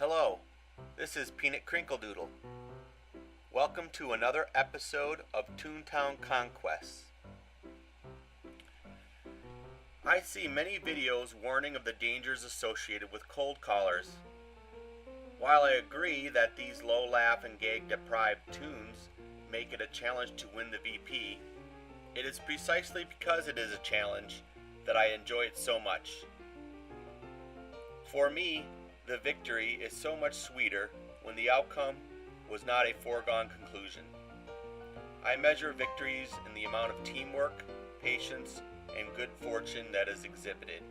Hello, this is Peanut Crinkledoodle. Welcome to another episode of Toontown Conquests. I see many videos warning of the dangers associated with cold callers. While I agree that these low laugh and gag deprived toons make it a challenge to win the VP, it is precisely because it is a challenge that I enjoy it so much. For me, the victory is so much sweeter when the outcome was not a foregone conclusion. I measure victories in the amount of teamwork, patience, and good fortune that is exhibited.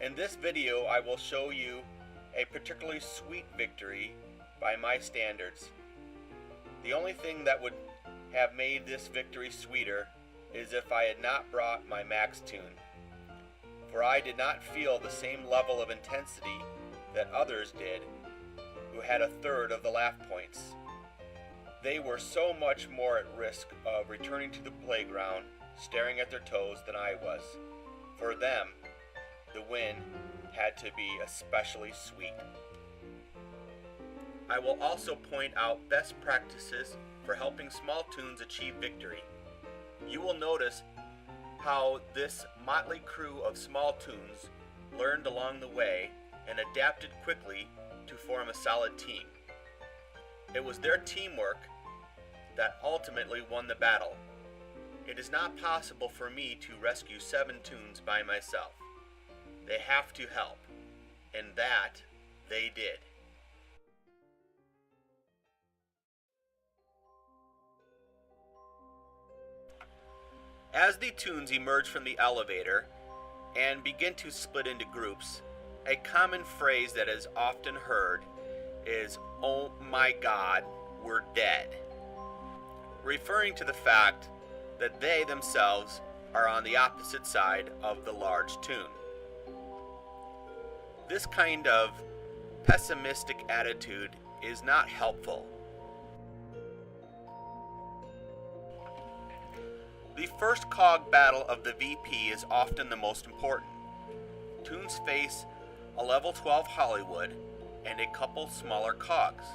In this video, I will show you a particularly sweet victory by my standards. The only thing that would have made this victory sweeter is if I had not brought my max toon, for I did not feel the same level of intensity that others did who had a third of the laugh points. They were so much more at risk of returning to the playground staring at their toes than I was. For them, the win had to be especially sweet. I will also point out best practices for helping small toons achieve victory. You will notice how this motley crew of small toons learned along the way and adapted quickly to form a solid team. It was their teamwork that ultimately won the battle. It is not possible for me to rescue 7 toons by myself. They have to help, and that they did. As the toons emerge from the elevator and begin to split into groups, a common phrase that is often heard is, "Oh my God, we're dead," referring to the fact that they themselves are on the opposite side of the large toon. This kind of pessimistic attitude is not helpful. The first cog battle of the VP is often the most important. Toons face a level 12 Hollywood and a couple smaller cogs.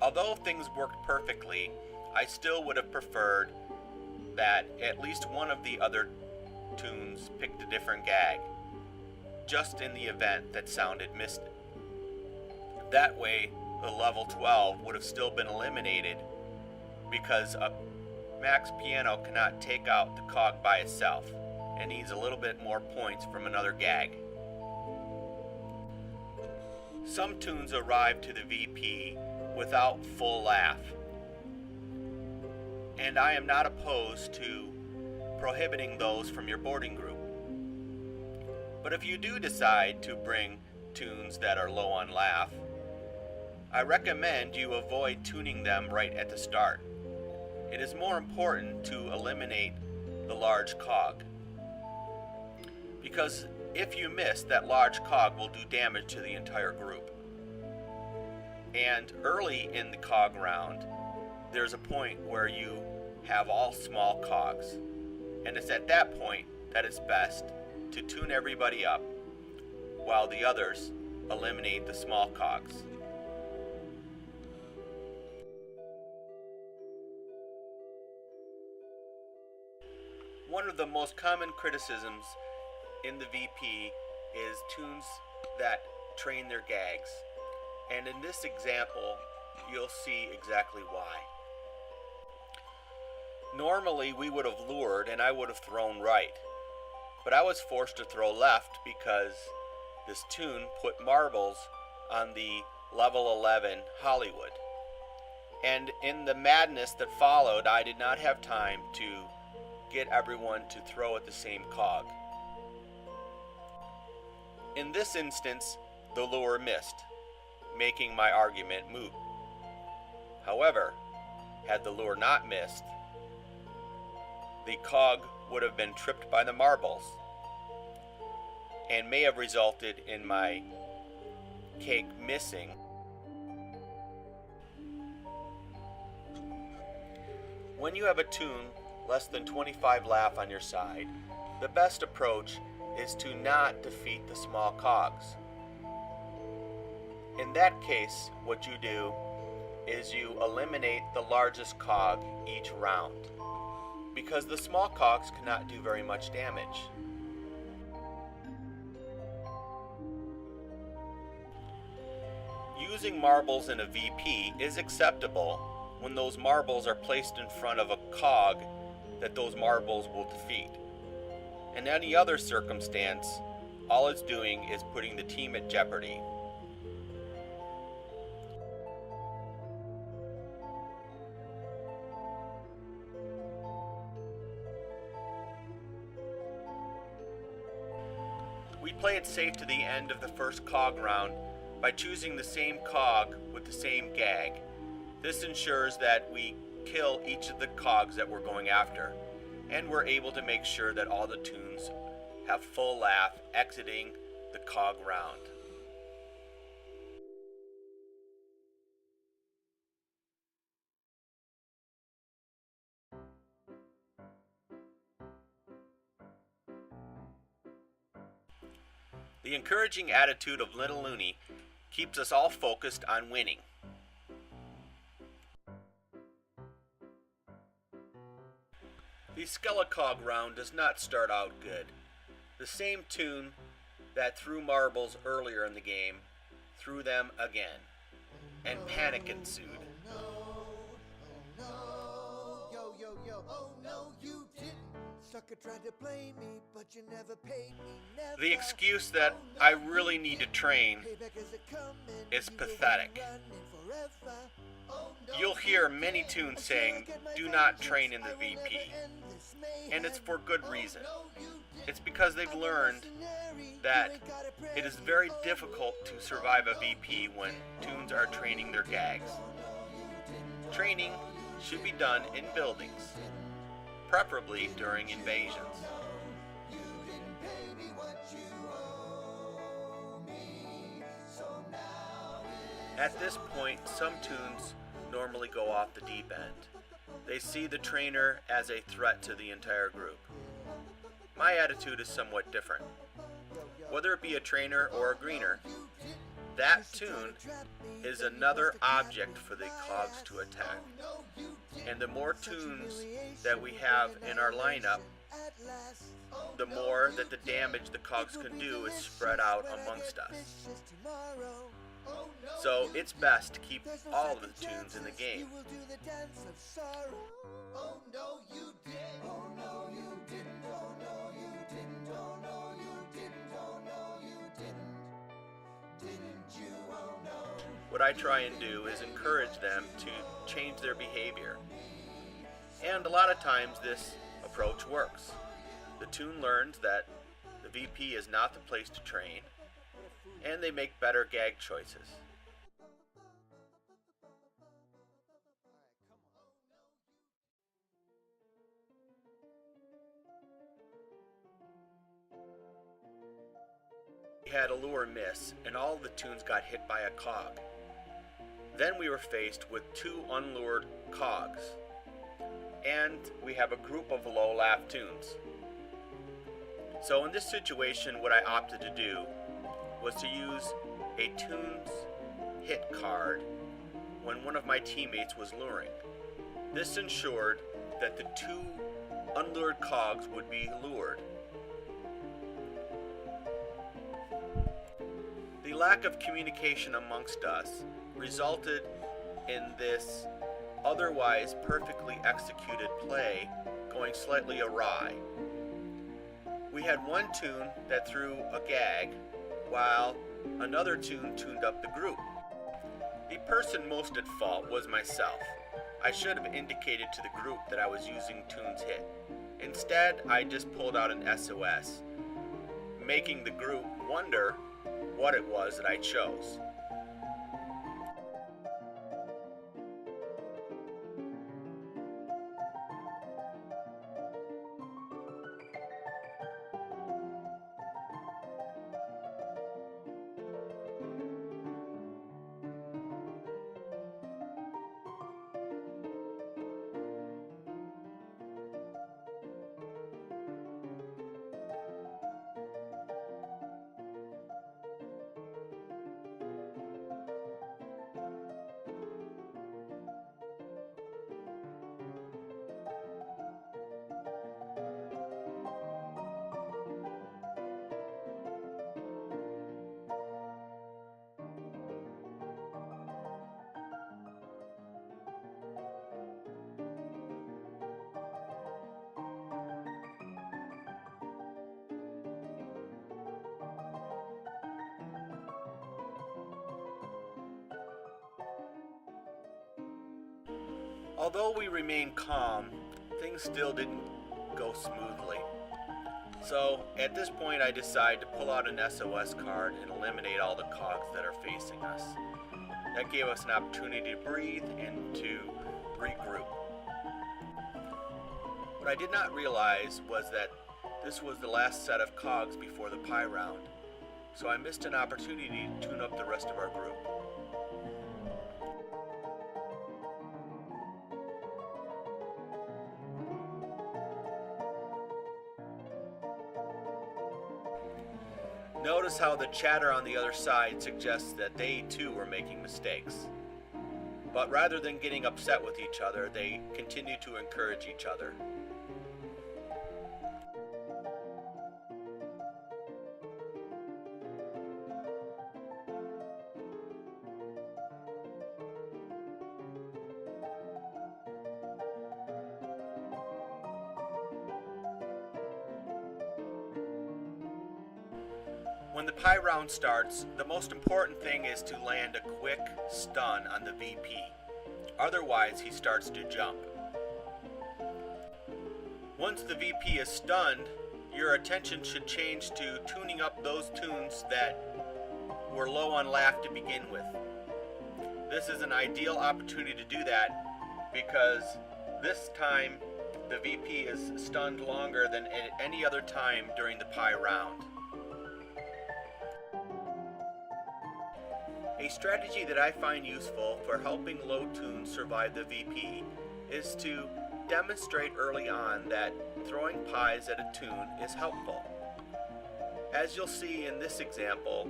Although things worked perfectly, I still would have preferred that at least one of the other toons picked a different gag, just in the event that sound had missed it. That way, the level 12 would have still been eliminated because a max piano cannot take out the cog by itself and needs a little bit more points from another gag. Some toons arrive to the VP without full laugh, and I am not opposed to prohibiting those from your boarding group. But if you do decide to bring toons that are low on laugh, I recommend you avoid tuning them right at the start. It is more important to eliminate the large cog, because if you miss, that large cog will do damage to the entire group. And early in the cog round, there's a point where you have all small cogs, and it's at that point that it's best to tune everybody up while the others eliminate the small cogs. One of the most common criticisms in the VP is toons that train their gags. And in this example, you'll see exactly why. Normally, we would have lured and I would have thrown right. But I was forced to throw left because this toon put marbles on the level 11 Hollywood. And in the madness that followed, I did not have time to get everyone to throw at the same cog. In this instance, the lure missed, making my argument moot. However, had the lure not missed, the cog would have been tripped by the marbles and may have resulted in my cake missing. When you have a toon less than 25 laugh on your side, the best approach is to not defeat the small cogs, In that case, what you do is you eliminate the largest cog each round, because the small cogs cannot do very much damage. Using marbles in a VP is acceptable when those marbles are placed in front of a cog that those marbles will defeat. In any other circumstance, all it's doing is putting the team at jeopardy. We play it safe to the end of the first cog round by choosing the same cog with the same gag. This ensures that we kill each of the cogs that we're going after, and we're able to make sure that all the toons have full laugh exiting the cog round. The encouraging attitude of Little Looney keeps us all focused on winning. The Skelecog round does not start out good. The same toon that threw marbles earlier in the game threw them again, and panic ensued. The excuse that I really need to train is pathetic. You'll hear many toons saying, "Do not train in the VP," and it's for good reason. It's because they've learned that it is very difficult to survive a VP when toons are training their gags. Training should be done in buildings, preferably during invasions. At this point, some toons normally go off the deep end. They see the trainer as a threat to the entire group. My attitude is somewhat different. Whether it be a trainer or a greener, that toon is another object for the cogs to attack. And the more toons that we have in our lineup, the more that the damage the cogs can do is spread out amongst us. So it's best to keep all of the toons in the game. What I try and do is encourage them to change their behavior. And a lot of times this approach works. The toon learns that the VP is not the place to train, and they make better gag choices. We had a lure miss, and all the toons got hit by a cog. Then we were faced with two unlured cogs, and we have a group of low laugh toons. So in this situation, what I opted to do was to use a toons hit card when one of my teammates was luring. This ensured that the two unlured cogs would be lured. The lack of communication amongst us resulted in this otherwise perfectly executed play going slightly awry. We had one toon that threw a gag, while another toon tuned up the group. The person most at fault was myself. I should have indicated to the group that I was using toons hit. Instead, I just pulled out an SOS, making the group wonder what it was that I chose. Although we remained calm, things still didn't go smoothly. So at this point I decide to pull out an SOS card and eliminate all the cogs that are facing us. That gave us an opportunity to breathe and to regroup. What I did not realize was that this was the last set of cogs before the pie round, so I missed an opportunity to tune up the rest of our group. Notice how the chatter on the other side suggests that they too were making mistakes. But rather than getting upset with each other, they continue to encourage each other. When the pie round starts, the most important thing is to land a quick stun on the VP. Otherwise, he starts to jump. Once the VP is stunned, your attention should change to tuning up those tunes that were low on laugh to begin with. This is an ideal opportunity to do that because this time the VP is stunned longer than at any other time during the pie round. A strategy that I find useful for helping low tunes survive the VP is to demonstrate early on that throwing pies at a tune is helpful. As you'll see in this example,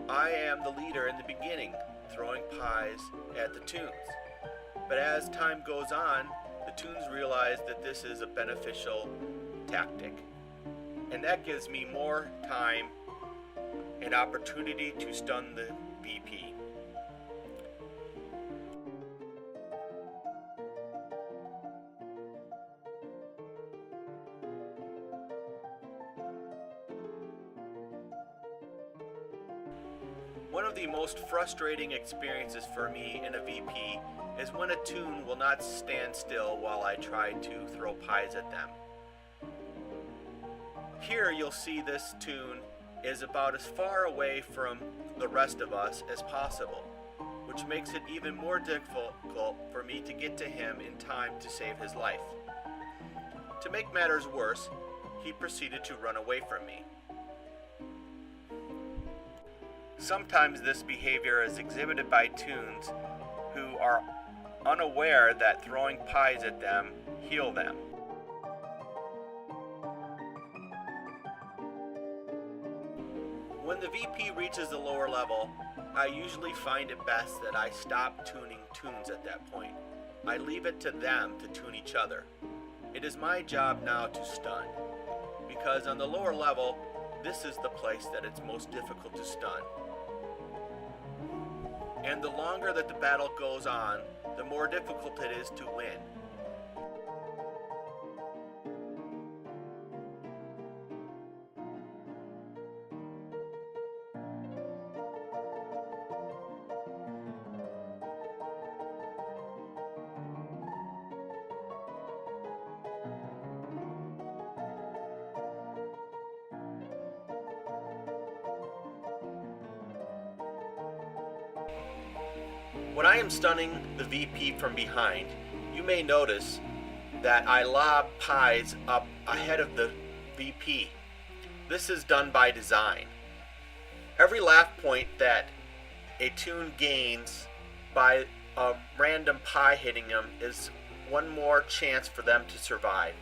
I am the leader in the beginning, throwing pies at the tunes. But as time goes on, the tunes realize that this is a beneficial tactic. And that gives me more time and opportunity to stun the VP. One of the most frustrating experiences for me in a VP is when a tune will not stand still while I try to throw pies at them. Here you'll see this tune is about as far away from the rest of us as possible, which makes it even more difficult for me to get to him in time to save his life. To make matters worse, he proceeded to run away from me. Sometimes this behavior is exhibited by tunes who are unaware that throwing pies at them heal them. When the VP reaches the lower level, I usually find it best that I stop tuning tunes at that point. I leave it to them to tune each other. It is my job now to stun, because on the lower level, this is the place that it's most difficult to stun. And the longer that the battle goes on, the more difficult it is to win. When I am stunning the VP from behind, you may notice that I lob pies up ahead of the VP. This is done by design. Every laugh point that a tune gains by a random pie hitting them is one more chance for them to survive.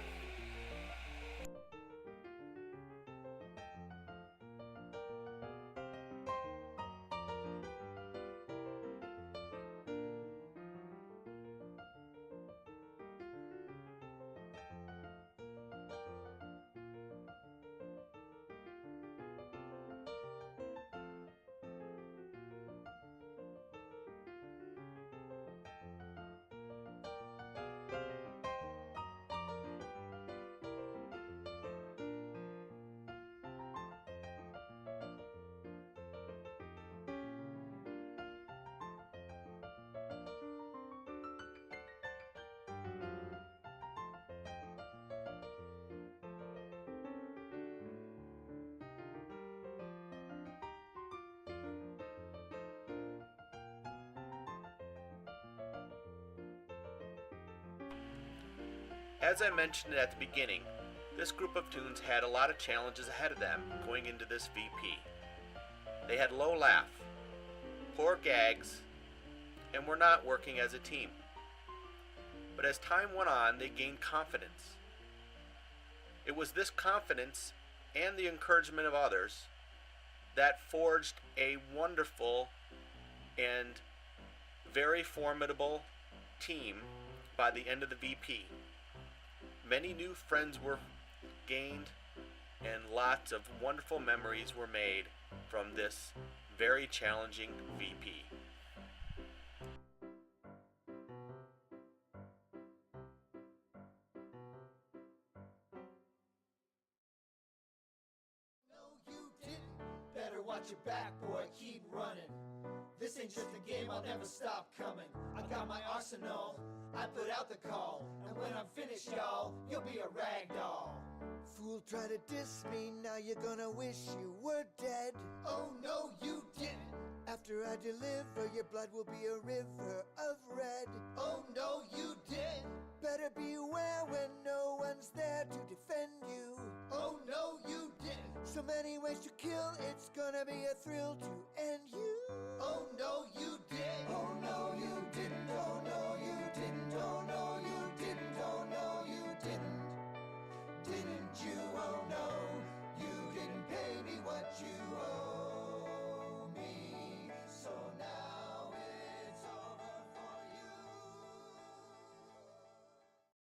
As I mentioned at the beginning, this group of toons had a lot of challenges ahead of them going into this VP. They had low laugh, poor gags, and were not working as a team. But as time went on, they gained confidence. It was this confidence and the encouragement of others that forged a wonderful and very formidable team by the end of the VP. Many new friends were gained and lots of wonderful memories were made from this very challenging VP. Better watch your back, boy, keep running. This ain't just a game, I'll never stop coming. I got my arsenal, I put out the call. And when I'm finished, y'all, you'll be a rag doll. Fool, try to diss me, now you're gonna wish you were dead. Oh no, you didn't. After I deliver, your blood will be a river of red.